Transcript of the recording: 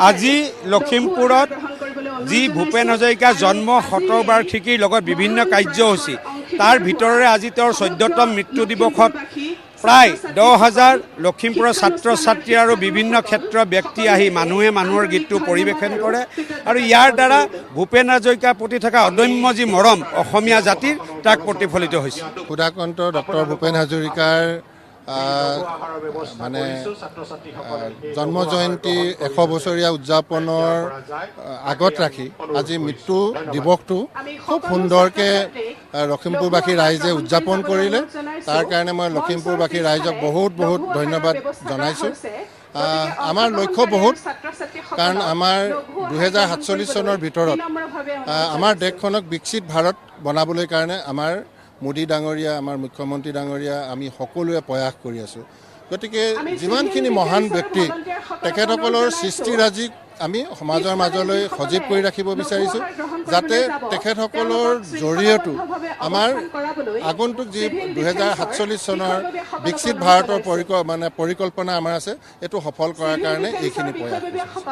আজি লখিমপুৰত যি ভূপেন হাজৰিকাৰ জন্ম শতবাৰ্ষিকীৰ লগত বিভিন্ন কাৰ্যসূচী তাৰ ভিতৰৰে আজি তেওঁৰ 14তম মৃত্যু দিৱসত প্ৰায় 10,000 লখিমপুৰৰ ছাত্ৰ ছাত্ৰী আৰু বিভিন্ন ক্ষেত্ৰৰ ব্যক্তি আহি মানুহে মানুহৰ গীতটো পৰিৱেশন কৰে আৰু ইয়াৰ দ্বাৰা ভূপেন হাজৰিকাৰ প্ৰতি থকা অদম্য যি মৰম অসমীয়া জাতিৰ তাক প্ৰতিফলিত হৈছে। সুধাকন্ত ডক্টৰ ভূপেন হাজৰিকাৰ মানে জন্ম জয়ন্তী 100 বছৰীয়া উদযাপনৰ আগত ৰাখি আজি মৃত্যু দিৱসটো খুব সুন্দৰকৈ লখিমপুৰবাসী ৰাইজে উদযাপন কৰিলে। তাৰ কাৰণে মই লখিমপুৰবাসী ৰাইজক বহুত বহুত ধন্যবাদ জনাইছোঁ। আমাৰ লক্ষ্য বহুত, কাৰণ আমাৰ 2047 চনৰ ভিতৰত আমাৰ দেশখনক বিকশিত ভাৰত বনাবলৈ কাৰণে আমাৰ মোদী ডাঙৰীয়া, আমাৰ মুখ্যমন্ত্ৰী ডাঙৰীয়া, আমি সকলোৱে প্ৰয়াস কৰি আছোঁ। গতিকে যিমানখিনি মহান ব্যক্তি তেখেতসকলৰ সৃষ্টিৰাজিক আমি সমাজৰ মাজলৈ সজীৱ কৰি ৰাখিব বিচাৰিছোঁ, যাতে তেখেতসকলৰ জৰিয়তে আমাৰ আগন্তুক যি 2047 চনৰ বিকশিত ভাৰতৰ পৰিকল্পনা আমাৰ আছে, এইটো সফল কৰাৰ কাৰণে এইখিনি প্ৰয়াস কৰিছোঁ।